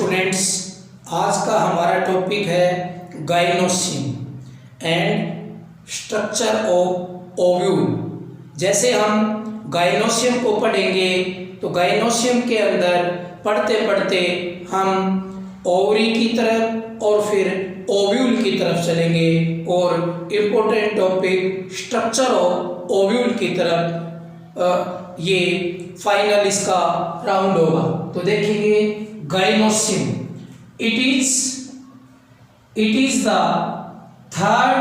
Students, आज का हमारा टॉपिक है gynoecium and structure of ovule. जैसे हम गाइनोसियम को पढ़ेंगे तो गाइनोसियम के अंदर पढ़ते पढ़ते हम ओवरी की तरफ और फिर ओव्यूल की तरफ चलेंगे और important topic structure of ovule की तरफ ये फाइनल इसका राउंड होगा। तो देखेंगे gynoecium, it is the third,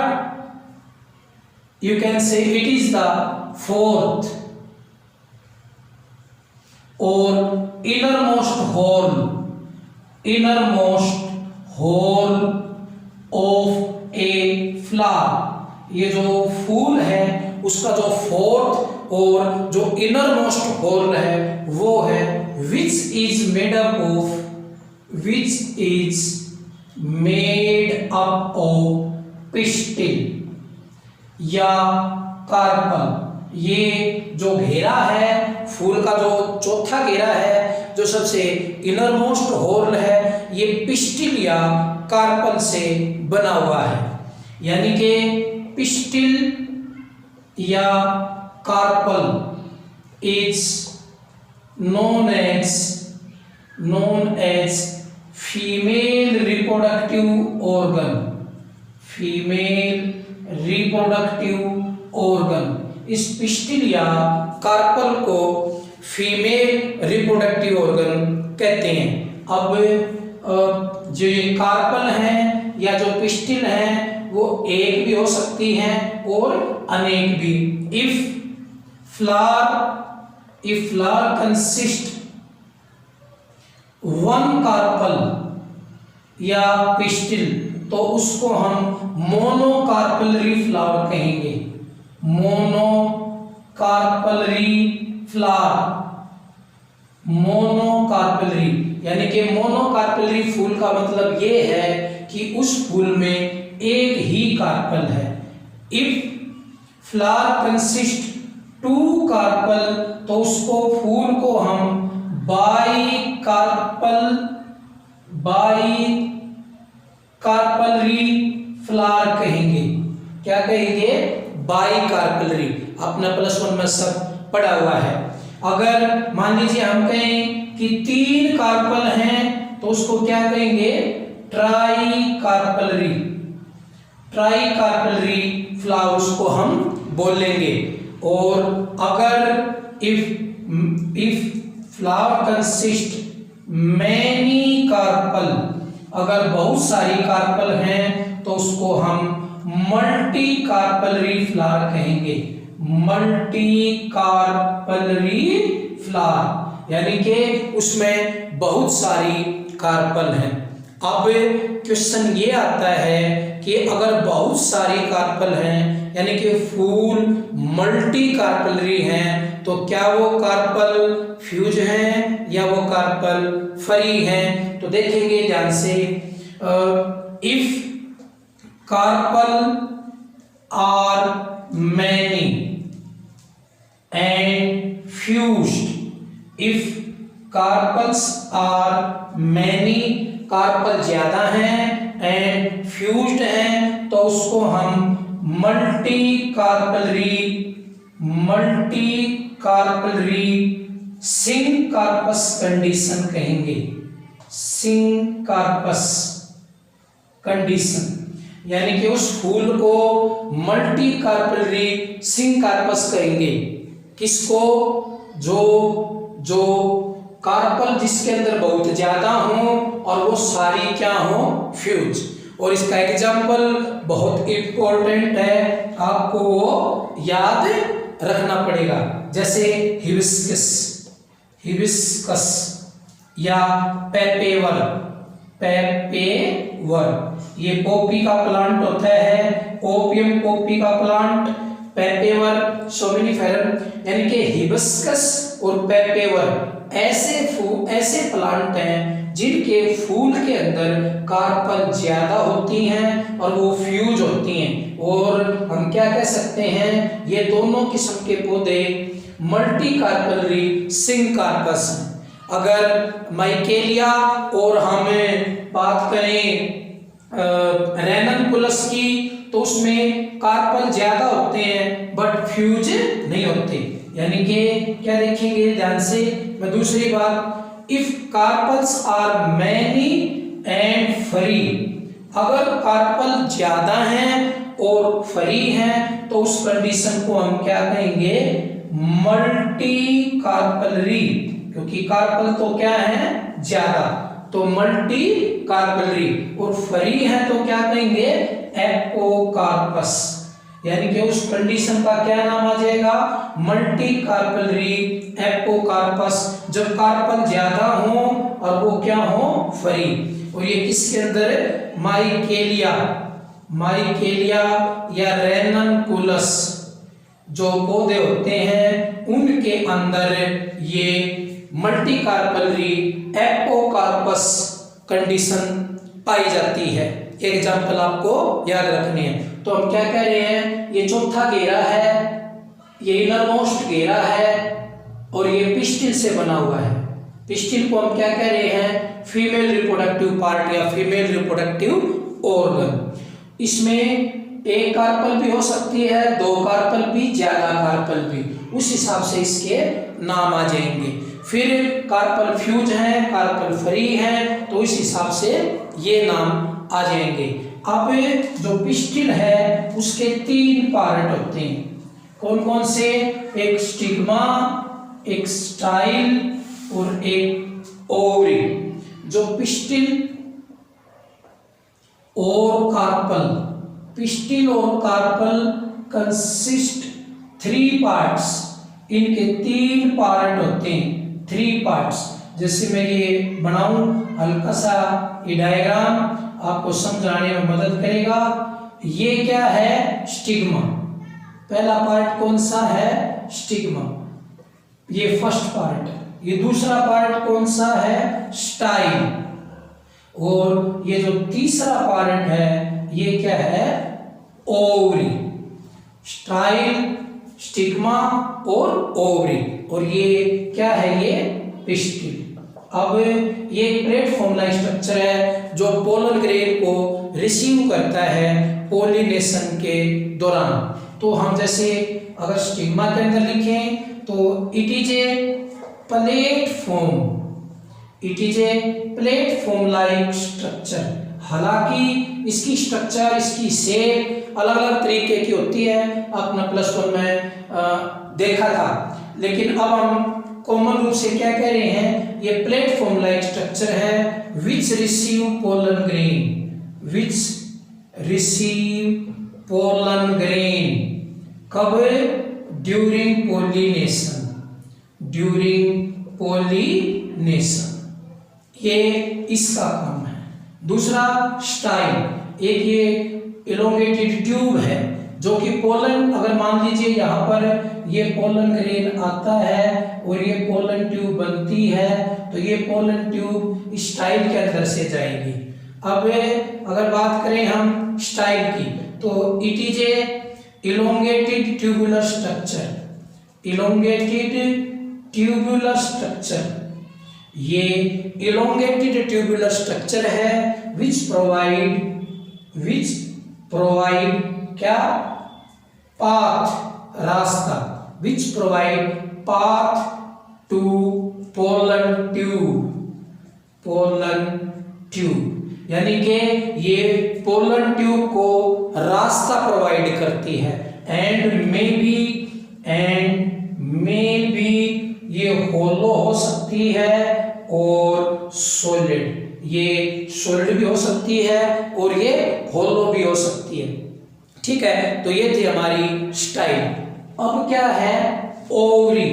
you can say it is the fourth or innermost whole of a flower। ये जो फूल है उसका जो फोर्थ और जो इनरमोस्ट होल है वो है which is made up of pistil या कार्पल। ये जो घेरा है फूल का, जो चौथा घेरा है, जो सबसे इनरमोस्ट होल है, ये पिस्टिल या कार्पल से बना हुआ है। यानी कि पिस्टिल या carpel is known as female reproductive organ. इस पिस्टिल या कार्पल को फीमेल रिप्रोडक्टिव ऑर्गन कहते हैं। अब जो ये कार्पल हैं या जो पिस्टिल हैं वो एक भी हो सकती हैं और अनेक भी। If flower consist one carpel या पिस्टिल तो उसको हम मोनोकार्पलरी फ्लावर कहेंगे। मोनोकार्पलरी यानी कि मोनोकार्पलरी फूल का मतलब ये है कि उस फूल में एक ही कार्पल है। If flower consist two carpel तो उसको फूल को हम कार्पलरी फ्लावर कहेंगे। क्या कहेंगे? By carpellary. अपना +1 में सब पढ़ा हुआ है। अगर मान लीजिए हम कहें कि 3 कार्पल हैं तो उसको क्या कहेंगे? ट्राई कार्पलरी फ्लावर्स को हम बोलेंगे। और अगर if flower consist many carpel, अगर बहुत सारी कार्पल हैं तो उसको हम मल्टी कार्पलरी फ्लावर कहेंगे। मल्टी कार्पलरी फ्लावर यानी कि उसमें बहुत सारी कार्पल हैं। अब क्वेश्चन ये आता है कि अगर बहुत सारी कार्पल हैं यानी कि फूल मल्टी कार्पलरी हैं तो क्या वो कार्पल फ्यूज हैं या वो कार्पल फ्री हैं? तो देखेंगे ध्यान से। If carpel are many and fused, if carpels are many, carpel ज्यादा हैं एंड फ्यूज्ड हैं तो उसको हम मल्टी कार्पलरी सिंकार्पस कंडीशन कहेंगे। सिंकार्पस कंडीशन यानी कि उस फूल को मल्टी कार्पलरी सिंकार्पस कहेंगे। किसको? जो कार्पल जिसके अंदर बहुत ज्यादा हो और वो सारी क्या हो? फ्यूज। और इसका एग्जाम्पल बहुत इंपॉर्टेंट है, आपको वो याद रखना पड़ेगा। जैसे हिबिस्कस या पेपेवर। ये पॉपी का प्लांट होता है, ओपियम पॉपी का प्लांट, पेपेवर सोमिनिफेरम। यानी कि हिबिस्कस और पेपेवर ऐसे प्लांट हैं जिनके फूल के अंदर कार्पल ज्यादा होती हैं और वो फ्यूज होती हैं। और हम क्या कह सकते हैं? ये दोनों किस्म के पौधे मल्टी कार्पलरी सिंकार्पस हैं। अगर माइकेलिया और हम बात करें रेननकुलस की तो उसमें कार्पल ज्यादा होते हैं बट फ्यूज नहीं होते। यानी कि क्या देखेंगे ध्यान से, मैं दूसरी बात, if carpels are many and free, अगर कार्पल ज्यादा हैं और फ्री हैं तो उस कंडीशन को हम क्या कहेंगे, मल्टी कार्पलरी, क्योंकि कार्पल तो क्या है ज्यादा, तो मल्टी कार्पलरी, और फ्री है तो क्या कहेंगे, एपोकार्पस, यानी कि उस कंडीशन का क्या नाम आ जाएगा, मल्टी कार्पलरी एपोकार्पस, जब कार्पल ज्यादा हो और वो क्या हो, फ्री। और ये किसके अंदर है, माइकेलिया, माइकेलिया या रेननकुलस जो पौधे होते हैं उनके अंदर ये मल्टी कार्पलरी एपोकार्पस कंडीशन पाई जाती है। एग्जाम्पल आपको याद रखनी है। तो हम क्या कह रहे हैं, ये चौथा घेरा है, ये इनरमोस्ट घेरा है और ये पिस्टिल से बना हुआ है। पिस्टिल को हम क्या कह रहे हैं, फीमेल रिप्रोडक्टिव पार्ट या फीमेल रिप्रोडक्टिव ऑर्गन। इसमें एक कार्पल भी हो सकती है, दो कार्पल भी, ज्यादा कार्पल भी, उस हिसाब से इसके नाम आ जाएंगे। फिर कार्पल फ्यूज है, कार्पल फ्री है, तो इस हिसाब से ये नाम आ जाएंगे। अब जो पिस्टिल है उसके 3 पार्ट होते हैं, कौन कौन से, एक स्टिग्मा, एक स्टाइल और एक ओवरी। जो पिस्टिल और कार्पल, पिस्टिल और कार्पल कंसिस्ट 3 पार्ट्स, इनके 3 पार्ट होते हैं, 3 पार्ट्स। जैसे मैं ये बनाऊं हल्का सा ये डायग्राम आपको समझाने में मदद करेगा। ये क्या है, स्टिग्मा, पहला पार्ट कौन सा है, स्टिग्मा, ये फर्स्ट पार्ट है। ये दूसरा पार्ट कौन सा है, स्टाइल, और ये जो तीसरा पार्ट है ये क्या है, ओवरी। स्टाइल, स्टिग्मा और ओवरी, और ये क्या है, ये पिस्टिल। अब ये प्लेटफॉर्म लाइक स्ट्रक्चर है जो पोलन ग्रेन को रिसीव करता है पोलिनेशन के दौरान। तो हम जैसे अगर स्टिग्मा के अंदर लिखें तो it is a platform, it is a platform like structure. हालांकि इसकी स्ट्रक्चर, इसकी शेप अलग अलग तरीके की होती है, अपना +1 में देखा था, लेकिन अब हम कॉमन रूप से क्या कह रहे हैं, ये प्लेटफॉर्म लाइक स्ट्रक्चर है which receive pollen grain, which receive pollen grain, कब, ड्यूरिंग पोलिनेशन, ड्यूरिंग पोलिनेशन, ये इसका काम है। दूसरा स्टाइल, एक ये इलोंगेटेड ट्यूब है जो कि पोलन, अगर मान लीजिए यहाँ पर ये पोलन ग्रेन आता है और ये पोलन ट्यूब बनती है, तो ये पोलन ट्यूब स्टाइल के अंदर से जाएगी। अब अगर बात करें हम स्टाइल की तो it is a elongated tubular structure, elongated tubular structure, ये इलोंगेटेड ट्यूबुलर स्ट्रक्चर है विच प्रोवाइड क्या, पाथ, रास्ता, which provide path to pollen tube, pollen tube, यानी कि ये पोलन ट्यूब को रास्ता प्रोवाइड करती है। एंड मे बी ये होलो हो सकती है और सॉलिड, ये सॉलिड भी हो सकती है और ये होलो भी हो सकती है। ठीक है, तो ये थी हमारी स्टाइल। अब क्या है, ओवरी।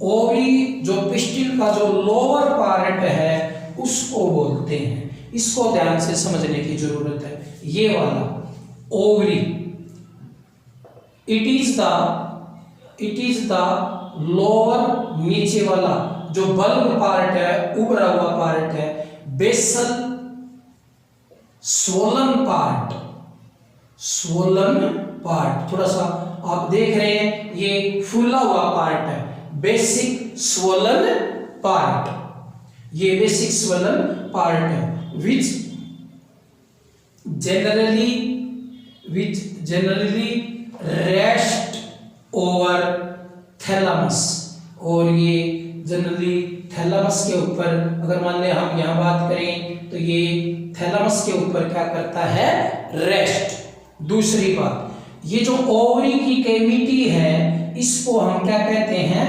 ओवरी जो पिस्टिल का जो लोअर पार्ट है उसको बोलते हैं, इसको ध्यान से समझने की जरूरत है। ये वाला ovary, it is the lower, नीचे वाला जो बल्ब पार्ट है, उभरा हुआ पार्ट है, बेसल स्वोलन पार्ट, थोड़ा सा आप देख रहे हैं ये फूला हुआ पार्ट है, बेसिक स्वोलन पार्ट, ये बेसिक स्वलन पार्ट है, which generally rest over thalamus, और ये जनरली थैलामस के ऊपर, अगर मान ले हम यहाँ बात करें तो ये थैलामस के ऊपर क्या करता है, रेस्ट। दूसरी बात, ये जो ओवरी की कैविटी है इसको हम क्या कहते हैं,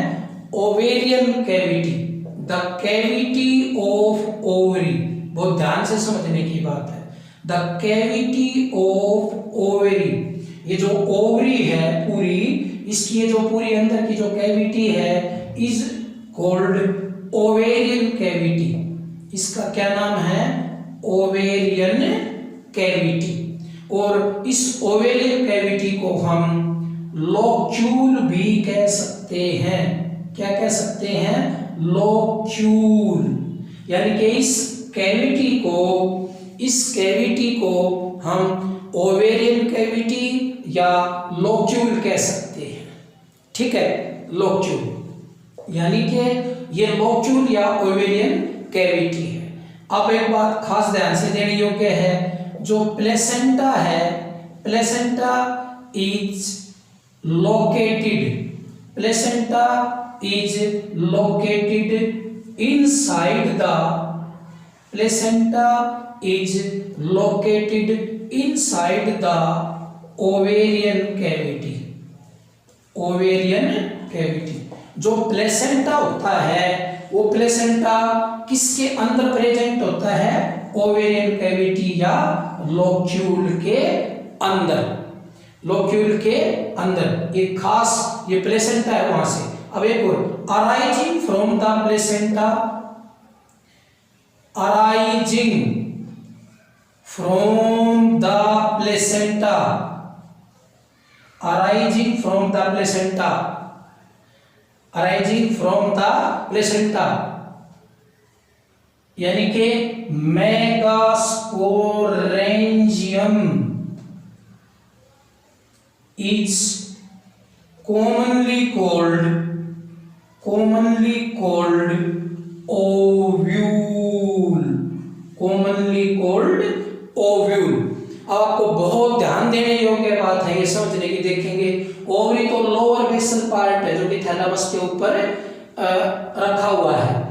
ovarian cavity, the cavity of ovary. बहुत ध्यान से समझने की बात है, द कैविटी ऑफ ओवरी। ये जो ओवरी है पूरी, इसकी ये जो पूरी अंदर की जो कैविटी है इज कॉल्ड ओवेरियन कैविटी। इसका क्या नाम है, ओवेरियन कैविटी। और इस ओवेरियन कैविटी को हम लोक्यूल भी कह सकते हैं। क्या कह सकते हैं, लोक्यूल। यानी कि इस कैविटी को हम ओवेरियन कैविटी या लोक्यूल कह सकते हैं। ठीक है, लोक्यूल यानी कि ये लोक्यूल या ओवेरियन कैविटी है। अब एक बात खास ध्यान से देने योग्य है, जो प्लेसेंटा है, placenta is located inside the ovarian cavity। जो प्लेसेंटा होता है वो प्लेसेंटा किसके अंदर प्रेजेंट होता है, ओवेरियन कैविटी या लोक्यूल के अंदर। लोक्यूल के अंदर ये खास ये प्लेसेंटा है वहां से। अब एक और, arising from the placenta, arising from the placenta, arising from the placenta, arising from the placenta यानी कि megasporangium is commonly called ovule। अब आपको बहुत ध्यान देने योग्य बात है, ये समझने की देखेंगे। ओवरी तो लोअर बेसल पार्ट है जो कि थैलामस के ऊपर रखा हुआ है।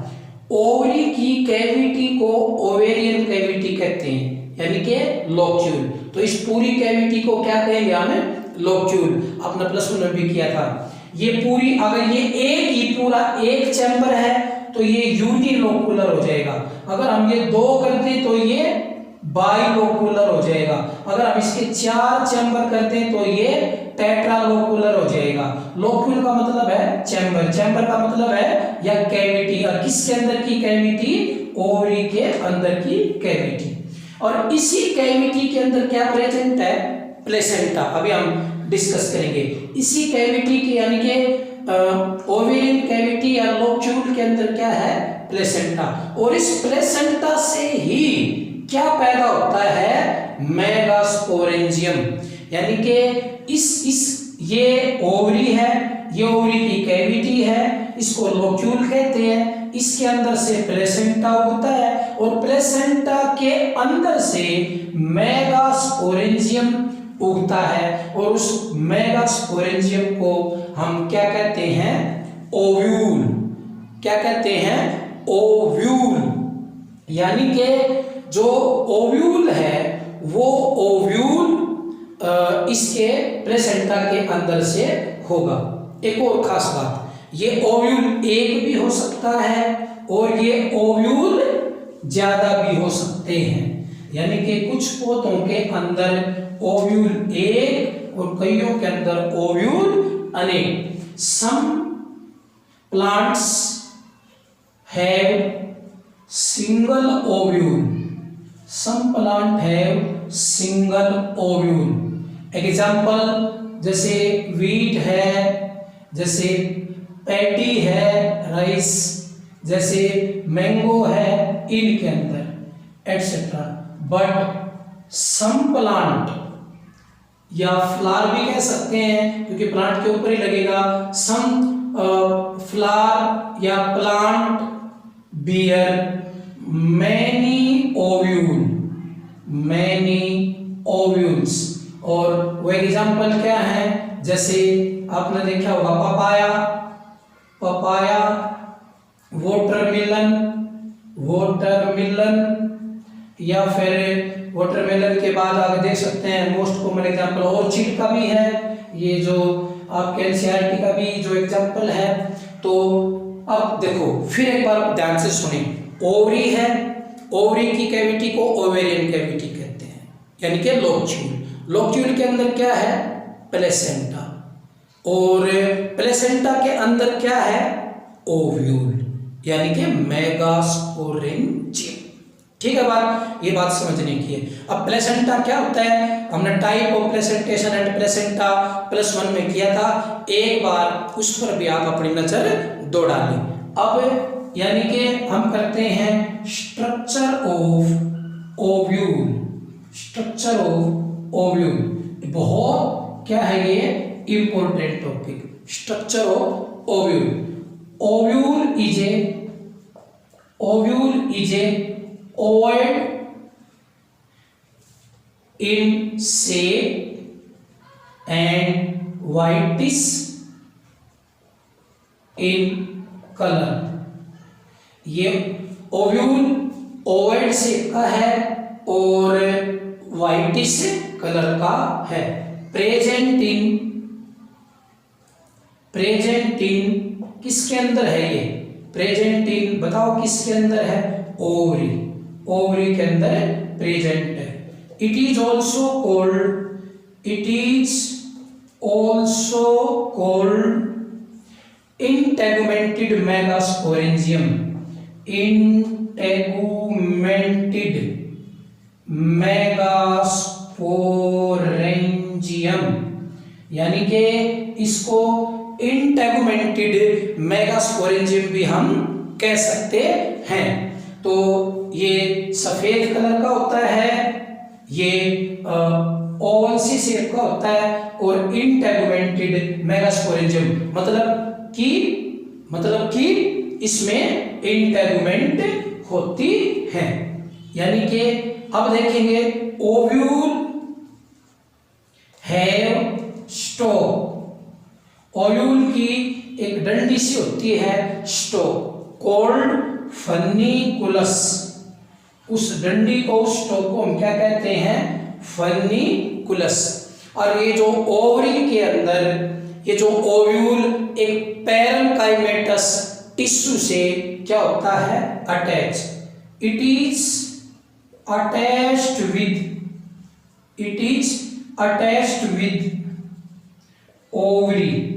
ओवरी की कैविटी को ओवेरियन कैविटी कहते हैं, यानी कि लोक्यूल। तो इस पूरी कैविटी को क्या कहेंगे हमें, लोक्यूल। आपने प्लस वन में भी किया था। ये पूरी, अगर ये एक ही पूरा एक चैम्बर है तो ये यूनिलोकुलर हो जाएगा। अगर हम ये दो करते तो ये बाइलोकुलर हो जाएगा। अगर हम इसके 4 चैम्बर करते हैं तो ये टेट्रालोकुलर हो जाएगा। लोक्यूल का मतलब है चैम्बर, चैम्बर का मतलब है या कैविटी। और किसके अंदर की कैविटी, ओवरी के अंदर की कैविटी। और इसी कैविटी के अंदर क्या प्रेजेंट है, प्लेसेंटा। अभी हम डिस्कस करेंगे इसी कैविटी के, यानी कि ओवेरियन कैविटी या लोक्यूल के अंदर क्या है, प्लेसेंटा। और इस प्लेसेंटा से ही क्या पैदा होता है, मेगास्पोरेंजियम। यानी कि ये ओवरी है, ये ओवरी की कैविटी है, इसको लोक्यूल कहते हैं। इसके अंदर से प्लेसेंटा उगता है और प्लेसेंटा के अंदर से मेगास्पोरेंजियम उगता है। और उस मेगास्पोरेंजियम को हम क्या कहते हैं, ओव्यूल। क्या कहते हैं, ओव्यूल। यानी कि जो ओव्यूल है वो ओव्यूल इसके प्लेसेंटा के अंदर से होगा। एक और खास बात, ये ओव्यूल एक भी हो सकता है और ये ओव्यूल ज्यादा भी हो सकते हैं। यानी कि कुछ पौधों के अंदर ओव्यूल एक और कईयों के अंदर ओव्यूल अनेक। Some plants have single ovule, some plant have single ovule. Example जैसे वीट है, जैसे पैडी है, राइस, जैसे मैंगो है, इनके अंदर एटसेट्रा। बट सम प्लांट या फ्लावर भी कह सकते हैं क्योंकि प्लांट के ऊपर ही लगेगा। सम फ्लावर या plant bear many ovule, many ovules. और वो एग्जाम्पल क्या है, जैसे आपने देखा होगा पपाया, पपाया, वाटरमेलन, वाटरमेलन, या फिर वाटरमेलन के बाद आप देख सकते हैं मोस्ट कॉमन एग्जाम्पल ऑर्चिड का भी है, ये जो आपके एनसीईआरटी का भी जो एग्जाम्पल है। तो अब देखो फिर एक बार ध्यान से सुने, ओवरी है, ओवरी की कैविटी को ओवेरियन कैविटी कहते हैं, यानी कि लोक्यूल। लोक्यूल के अंदर क्या है, प्लेसेंटा, और प्लेसेंटा के अंदर क्या है, ओव्यूल, यानी कि मेगास्पोरेंजियम। ठीक है बात, ये बात समझने की है। अब प्लेसेंटा क्या होता है, हमने type of placentation and placenta +1 में किया था, एक बार उस पर भी आप अपनी नजर दौड़ा लें। अब यानी कि हम करते हैं structure of ovule, structure of ovule, बहुत क्या है ये important topic, structure of ovule. Ovule is a ovoid in shape and whitish in color। ये ओव्यूल ओवॉइड शेप का है और व्हाइटिश कलर का है। प्रेजेंट इन किसके अंदर है ये, प्रेजेंट इन बताओ किसके अंदर है, ओवरी, ओवरी के अंदर प्रेजेंट है। It is also called integumented megasporangium, integumented megasporangium, यानी कि इसको इंटेगुमेंटेड मेगास्पोरेंजियम भी हम कह सकते हैं। तो ये सफेद कलर का होता है, ये ओवल सी शेप का होता है, और इंटेगुमेंटेड मेगास्पोरेंजियम मतलब कि इसमें इंटेगुमेंट होती है। यानी कि अब देखेंगे ओव्यूल हैव स्टोक, ओव्यूल की एक डंडी सी होती है स्टोक, कॉल्ड फर्निकुलस, उस डंडी को उस स्टोक को हम क्या कहते हैं, फर्निकुलस। और ये जो ओवरी के अंदर ये जो ओव्यूल एक पैरेन्काइमेटस टिश्यू से क्या होता है, attach, it is attached with ovary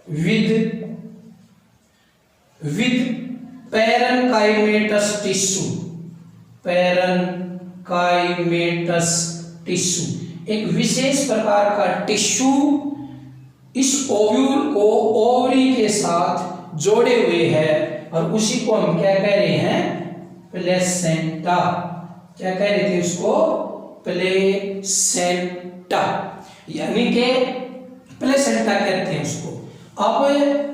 with parenchymatous tissue, एक विशेष प्रकार का टिश्यू इस ओव्यूल को ओवरी के साथ जोड़े हुए है, और उसी को हम क्या कह रहे हैं, प्लेसेंटा। क्या कह रहे थे उसको, प्लेसेंटा, यानी कि प्लेसेंटा कहते हैं उसको। अब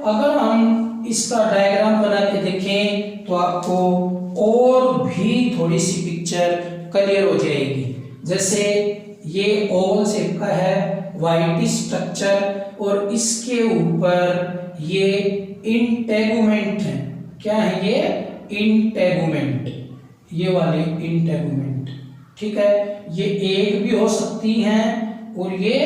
अगर हम इसका डायग्राम बना के देखें तो आपको और भी थोड़ी सी पिक्चर क्लियर हो जाएगी। जैसे ये ओवल शेप का है, वाइट स्ट्रक्चर, और इसके ऊपर ये इंटेगुमेंट है। क्या है ये, इंटेगुमेंट, ये वाले इंटेगुमेंट। ठीक है, ये एक भी हो सकती हैं और ये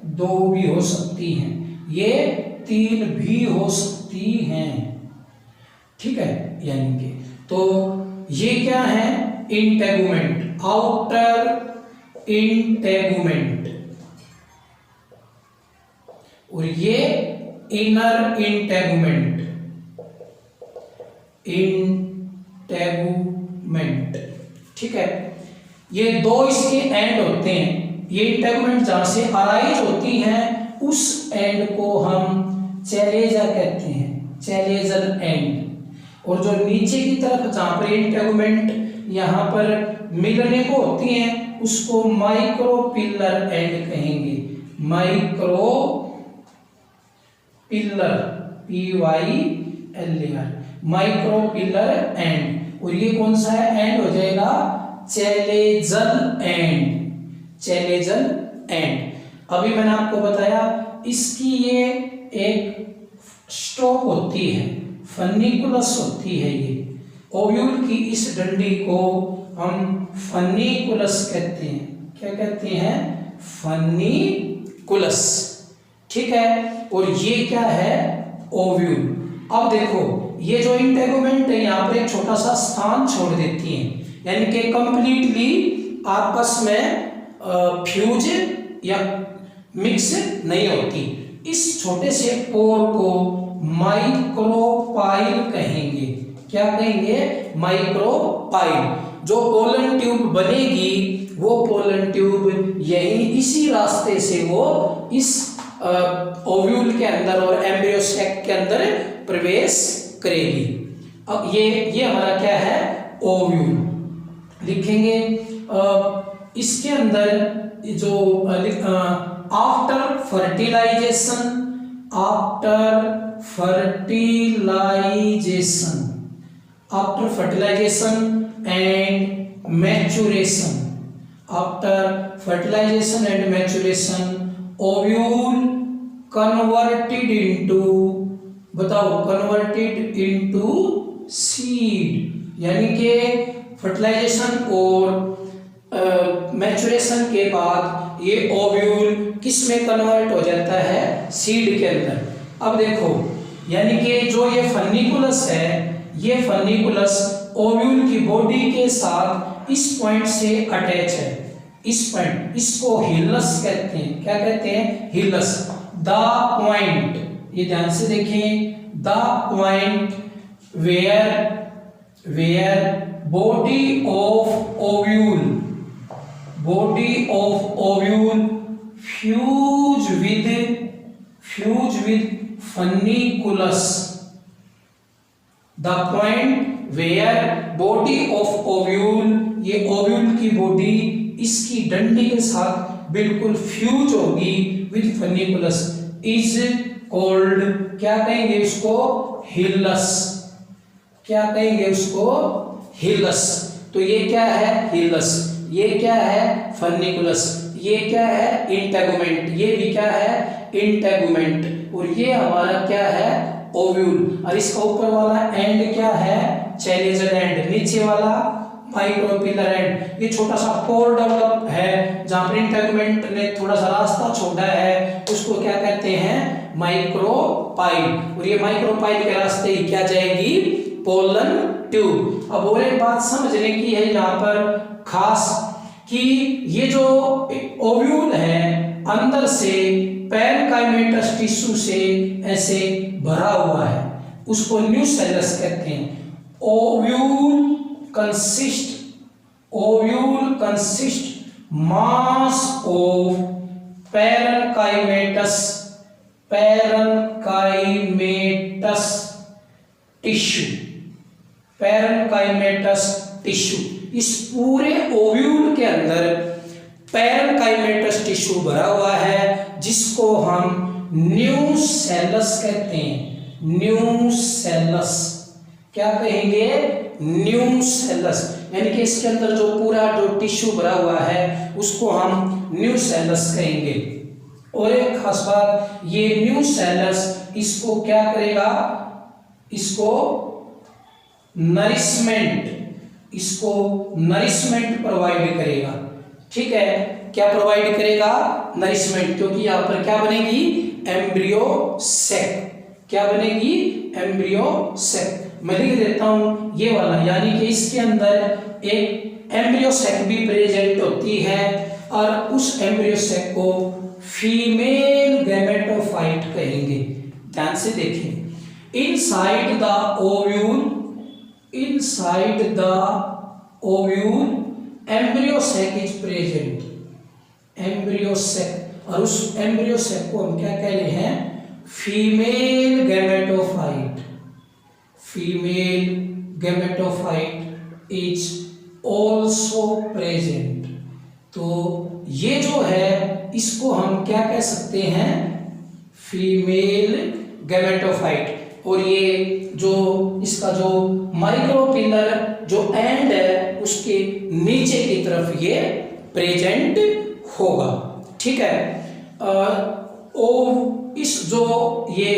दो भी हो सकती हैं, ये तीन भी हो सकती हैं। ठीक है, यानी कि तो ये क्या है, इंटेगुमेंट, आउटर इंटेगुमेंट, और ये इनर इंटेगुमेंट, ठीक है। ये दो इसके एंड होते हैं, ये इंटेगुमेंट जहां से अराइज होती हैं उस एंड को हम चैलेजा कहते हैं, चैलेजल एंड। और जो नीचे की तरफ जहां पर इंटेगुमेंट यहाँ पर मिलने को होती हैं उसको माइक्रोपिलर एंड कहेंगे, माइक्रोपिलर, PYLAR, माइक्रोपिलर एंड। और ये कौन सा है, एंड हो जाएगा चैलेजल एंड, चैलेजल एंड। अभी मैंने आपको बताया इसकी ये एक स्टॉक होती है, फनिकुलस होती है, ये ओव्यूल की इस डंडी को हम फनिकुलस कहते हैं। क्या कहते हैं, फनिकुलस, ठीक है। और ये क्या है, ओव्यूल। अब देखो ये जो इंटेगुमेंट है यहाँ पर एक छोटा सा स्थान छोड़ देती है, यानी कि कंप्लीटली आपस में फ्यूज या मिक्स नहीं होती। इस छोटे से पोर को माइक्रोपाइल कहेंगे। क्या कहेंगे, माइक्रोपाइल। जो पोलन ट्यूब बनेगी वो पोलन ट्यूब यही इसी रास्ते से वो इस ओव्यूल के अंदर और एम्ब्रियो सैक के अंदर प्रवेश करेगी। अब ये हमारा क्या है, ओव्यूल लिखेंगे। इसके अंदर जो after fertilization, after fertilization and maturation, after fertilization and maturation ovule converted into, बताओ, कन्वर्टेड इनटू सीड। यानी कि फर्टिलाइजेशन और मैच्योरेशन के बाद ये ओव्यूल किस में कन्वर्ट हो जाता है, सीड के अंदर। अब देखो यानी कि जो ये फनिकुलस है, ये फनिकुलस ओव्यूल की बॉडी के साथ इस पॉइंट से अटैच है। इस पॉइंट, इसको हिलस कहते हैं। क्या कहते हैं, हिलस। द पॉइंट, ये ध्यान से देखें, the point where body of ovule fuse with funiculus. The point where body of ovule, ये ओव्यूल की बॉडी इसकी डंडी के साथ बिल्कुल फ्यूज होगी विद फनिकुलस, इज कॉल्ड, क्या कहेंगे उसको, हिलस। क्या कहेंगे उसको, हिलस। तो ये क्या है, हिलस। ये क्या है, फनिकुलस। ये क्या है, इंटेगुमेंट। ये भी क्या है, इंटेगुमेंट। और ये हमारा क्या है, ओव्यूल। और इसका ऊपर वाला एंड क्या है, चैलेजल एंड। नीचे वाला माइक्रोपिलर एंड। ये छोटा सा पोर डेवलप है जहां पर इंटेगुमेंट ने थोड़ा सा रास्ता छोड़ा है, उसको क्या कहते हैं, माइक्रोपाइल। और ये माइक्रोपाइल के रास्ते ही क्या जाएगी, पोलन ट्यूब। अब और एक बात समझने की है यहाँ पर खास, कि ये जो ओव्यूल है अंदर से पैरेन्काइमेटस टिश्यू से ऐसे भरा हुआ है, उसको न्यूसेलस कहते हैं। Ovule consist mass of parenchymatous tissue. इस पूरे ओव्यूल के अंदर पैरेन्काइमेटस टिश्यू भरा हुआ है, जिसको हम न्यूसेलस कहते हैं। न्यूसेलस, क्या कहेंगे, न्यूसेलस। यानी कि इसके अंदर जो पूरा जो टिश्यू भरा हुआ है उसको हम न्यूसेलस कहेंगे। और एक खास बात, ये न्यूसेलस इसको क्या करेगा, इसको नरिशमेंट प्रोवाइड करेगा। ठीक है, क्या प्रोवाइड करेगा, नरिशमेंट। क्योंकि यहाँ पर क्या बनेगी, एम्ब्रियो सैक। क्या बनेगी, एम्ब्रियो सैक। मैं लिख देता हूं ये वाला, यानी कि इसके अंदर एक एम्ब्रियो सैक भी प्रेजेंट होती है, और उस एम्ब्रियो सैक को फीमेल गैमेटोफाइट कहेंगे। ध्यान से देखें, inside the ovule embryo sac is present. Embryo sac, और उस एम्ब्रियो सैक को हम क्या कह रहे हैं, female gametophyte is also present. तो ये जो है इसको हम क्या कह सकते हैं, फीमेल गैमेटोफाइट। और ये जो इसका जो माइक्रोपिलर जो एंड है उसके नीचे की तरफ ये प्रेजेंट होगा। ठीक है। और इस ये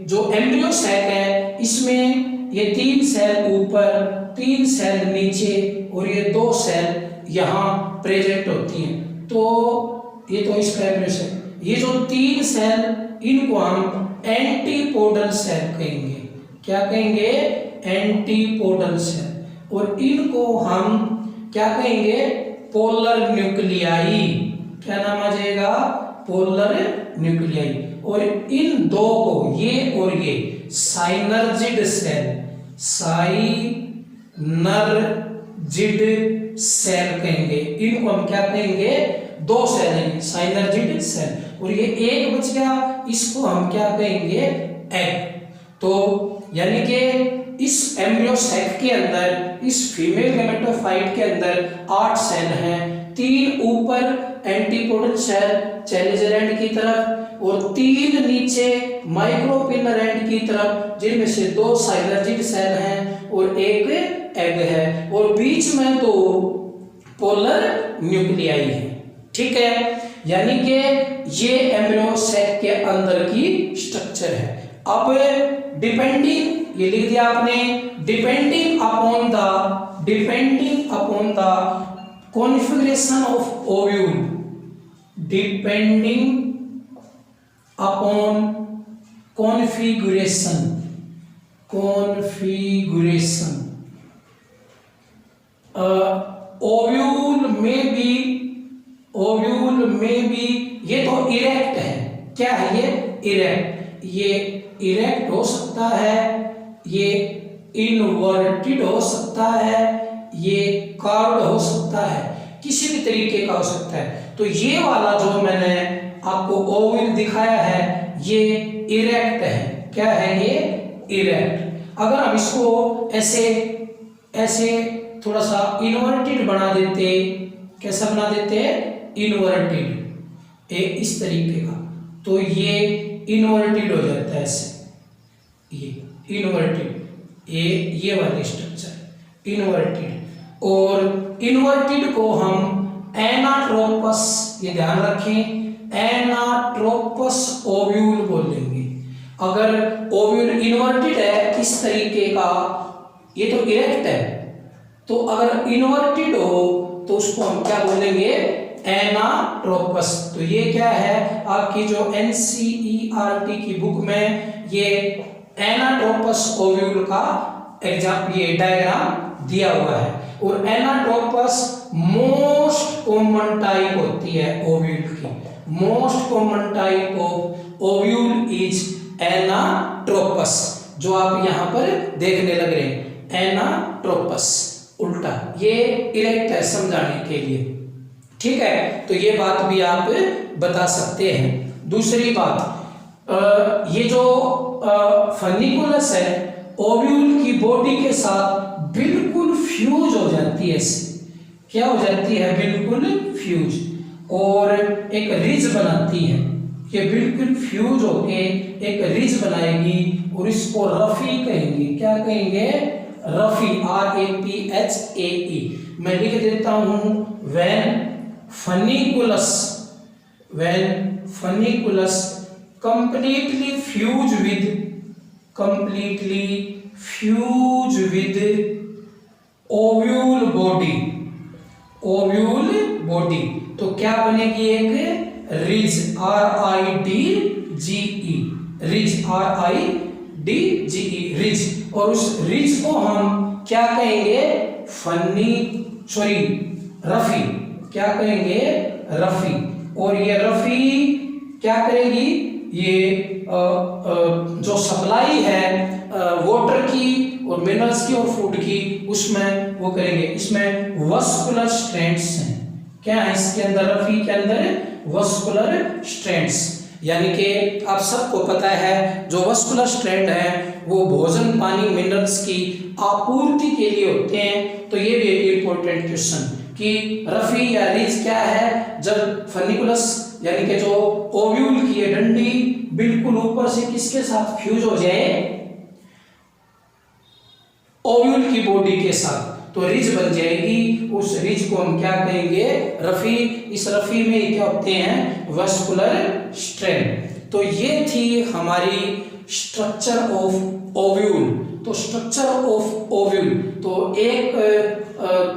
जो एम्ब्रियो सैक है इसमें ये 3 सेल ऊपर, 3 सेल नीचे और ये 2 सेल यहाँ प्रेजेंट होती हैं। तो ये तो इसका एम्ब्रियो सैक, ये जो 3 सेल इनको हम एंटीपोडल सेल कहेंगे। क्या कहेंगे? Antipodal cell. और इनको हम क्या कहेंगे? Polar nuclei. क्या नाम आ जाएगा? Polar nuclei. और इन दो को, ये और ये, साइनर्जिड सेल, साइनर्जिड सेल कहेंगे। इनको हम क्या कहेंगे? 2 सेल हैं साइनर्जिड सेल। और ये एक बच गया, इसको हम क्या कहेंगे? एग। तो यानी कि इस एम्ब्रियो सैक के अंदर, इस फीमेल गैमेटोफाइट के अंदर 8 सेल हैं। 3 ऊपर एंटीपोडल सेल चैलेंजर एंड की तरफ और 3 नीचे माइक्रोपिलर एंड की तरफ, जिनमें से 2 साइनर्जिड सेल हैं और एक एग है, और बीच में 2 पोलर न्यूक्लियाई है। ठीक है। यानी कि ये एम्ब्रियो सैक के अंदर की स्ट्रक्चर है। अब डिपेंडिंग, ये लिख दिया आपने, depending upon the configuration of ovule, depending upon configuration ovule में भी ये तो इरेक्ट है। क्या है ये? इरेक्ट। ये इरेक्ट हो सकता है, ये इनवर्टेड हो सकता है, ये कर्व्ड हो सकता है, किसी भी तरीके का हो सकता है। तो ये वाला जो मैंने आपको ओव्यूल दिखाया है ये इरेक्ट है। क्या है ये? इरेक्ट। अगर हम इसको ऐसे थोड़ा सा इन्वर्टेड बना देते, कैसा बना देते? इन्वर्टेड, इस तरीके का, तो ये इन्वर्टेड हो जाता है ऐसे, ये इन्वर्टेड, ये वाली स्ट्रक्चर इन्वर्टेड। और इन्वर्टेड को हम एनाट्रोपस, ये ध्यान रखें, एनाट्रोपस ओव्यूल बोलेंगे। अगर ओव्यूल इन्वर्टेड है इस तरीके का, ये तो इरेक्ट है, तो अगर इन्वर्टेड हो तो उसको हम क्या बोलेंगे? एनाट्रोपस। तो ये क्या है? आपकी जो NCERT की बुक में ये एनाट्रोपस ओव्यूल का ये डायग्राम दिया हुआ है। और एनाट्रोपस मोस्ट कॉमन टाइप होती है ओव्यूल की। Most common type of ovule is anatropous, जो आप यहाँ पर देखने लग रहे हैं, एनाट्रोपस उल्टा, ये इरेक्ट है समझाने के लिए। ठीक है। तो ये बात भी आप बता सकते हैं। दूसरी बात, ये जो फनिकुलस है ओव्यूल की बॉडी के साथ बिल्कुल फ्यूज हो जाती है। क्या हो जाती है? बिल्कुल फ्यूज, और एक रिज बनाती है। ये बिल्कुल फ्यूज होके एक रिज बनाएगी और इसको रफी कहेंगे। क्या कहेंगे? रफी, RAPHAE। मैं लिख देता हूं, when funiculus completely fuse with ovule body, तो क्या बनेगी? एक ridge, RIDGE, ridge, RIDGE, ridge. और उस रिज को हम क्या कहेंगे? रफी। क्या कहेंगे? रफी। और ये रफी क्या करेगी? ये जो सप्लाई है वाटर की और मिनरल्स की और फूड की, उसमें वो करेंगे। इसमें वस्कुलर स्ट्रैंड्स हैं। क्या है इसके अंदर? रफी के अंदर वस्कुलर स्ट्रैंड्स, यानी कि आप सबको पता है जो वस्कुलर स्ट्रैंड है वो भोजन, पानी, मिनरल्स की आपूर्ति के लिए होते हैं। तो ये भी एक इंपॉर्टेंट क्वेश्चन कि रफी या रिज क्या है? जब फनिकुलस यानी कि जो ओव्यूल की डंडी बिल्कुल ऊपर से किसके साथ फ्यूज हो जाए? ओव्यूल की बॉडी के साथ, तो रिज बन जाएगी। उस रिज को हम क्या कहेंगे, रफी। इस रफी में क्या होते हैं, वस्कुलर स्ट्रैंड। तो ये थी हमारी स्ट्रक्चर ऑफ ओव्यूल। तो स्ट्रक्चर ऑफ ओव्यूल, तो एक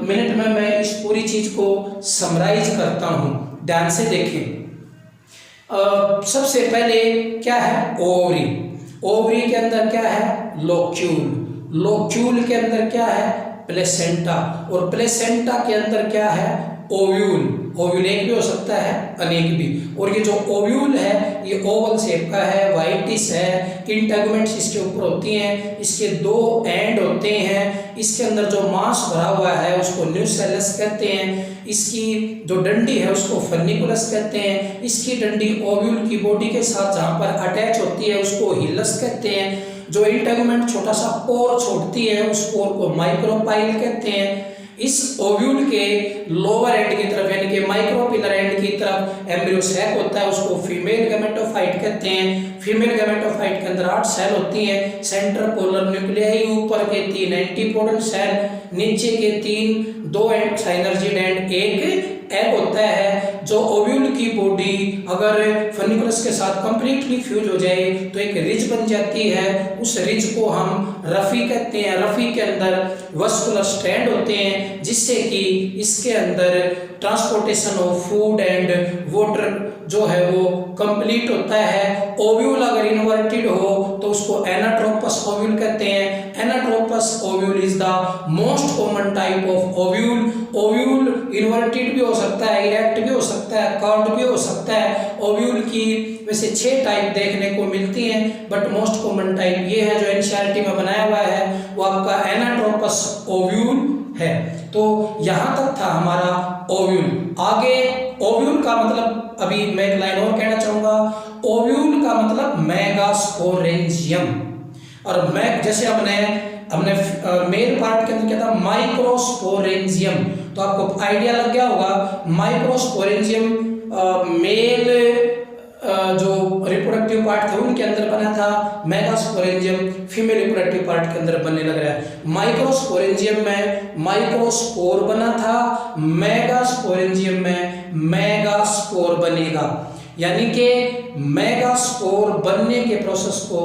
मिनट में मैं इस पूरी चीज को समराइज करता हूं, ध्यान से देखें। सबसे पहले क्या है, ओवरी। ओवरी के अंदर क्या है, लोक्यूल। लोक्यूल के अंदर क्या है, प्लेसेंटा। और प्लेसेंटा के अंदर क्या है, ओव्यूल। ओव्यूल एक भी हो सकता है, अनेक भी। और ये जो ओव्यूल है ये ओवल शेप का है, व्हाइटिश है, इंटेगुमेंट्स इसके ऊपर होती हैं, इसके 2 एंड होते हैं। इसके अंदर जो मांस भरा हुआ है उसको न्यूसेलस कहते हैं। इसकी जो डंडी है उसको फर्निकुलस कहते हैं। इसकी डंडी ओव्यूल की बॉडी के साथ जहाँ पर अटैच होती है उसको हिलस कहते हैं। जो इंटेगुमेंट छोटा सा पोर छोड़ती है उस पोर को माइक्रोपाइल कहते हैं। इस ओव्यूल के लोअर एंड की तरफ यानी कि माइक्रोपिलर एंड की तरफ एम्ब्रियो सैक होता है, उसको फीमेल गैमेटोफाइट कहते हैं। फीमेल गैमेटोफाइट के अंदर 8 सेल होती हैं। सेंटर पोलर न्यूक्लियाई, ऊपर के 3 एंटीपोडल सेल, नीचे के 3 2 साइनर्जिड एंड 1 एग होता है। जो ओव्यूल की बॉडी अगर फर्निकुलस के साथ कंप्लीटली फ्यूज हो जाए तो एक रिज बन जाती है। उस रिज को हम रफी कहते हैं। रफी के अंदर वस्कुलर स्ट्रैंड होते हैं जिससे कि इसके अंदर transportation of food and water जो है वो कंप्लीट होता है। ओव्यूल अगर इन्वर्टेड हो तो उसको एनाट्रोपस ओव्यूल कहते हैं। Anatropous ovule is the most common type of ovule. Ovule inverted भी हो सकता है, इरेक्ट भी हो सकता है, कर्व्ड भी हो सकता है। ओव्यूल की वैसे 6 टाइप देखने को मिलती हैं, बट मोस्ट कॉमन टाइप ये है जो एनसीईआरटी में बनाया हुआ है, वो आपका एनाट्रोपस ओव्यूल है। तो यहाँ तक था हमारा ओव्यूल। आगे ओव्यूल का मतलब, अभी मैं एक लाइन और कहना चाहूंगा। ओव्यूल का मतलब मेगास्पोरेंजियम। और मैं जैसे हमने मेल पार्ट के अंदर क्या था, माइक्रोस्पोरेंजियम। तो आपको आइडिया लग गया होगा। माइक्रोस्पोरेंजियम मेल जो रिप्रोडक्टिव पार्ट थे उनके अंदर बना था। मेगास्पोरेंजियम फीमेल रिप्रोडक्टिव पार्ट के अंदर बनने लग रहा है। माइक्रोस्पोरेंजियम में माइक्रोस्पोर बना था, मेगास्पोरेंजियम में मेगास्पोर बनेगा। यानी कि मेगास्पोर बनने के प्रोसेस को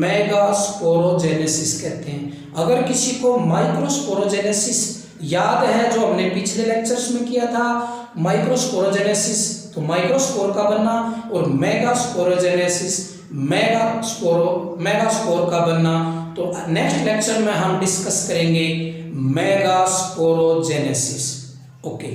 मेगास्पोरोजेनेसिस कहते हैं। अगर किसी को माइक्रोस्पोरोजेनेसिस याद है जो हमने पिछले लेक्चर्स में किया था, माइक्रोस्पोरोजेनेसिस तो माइक्रोस्पोर का बनना, और मेगास्पोरोजेनेसिस मेगास्पोर का बनना। तो नेक्स्ट लेक्चर में हम डिस्कस करेंगे मेगास्पोरोजेनेसिस। ओके।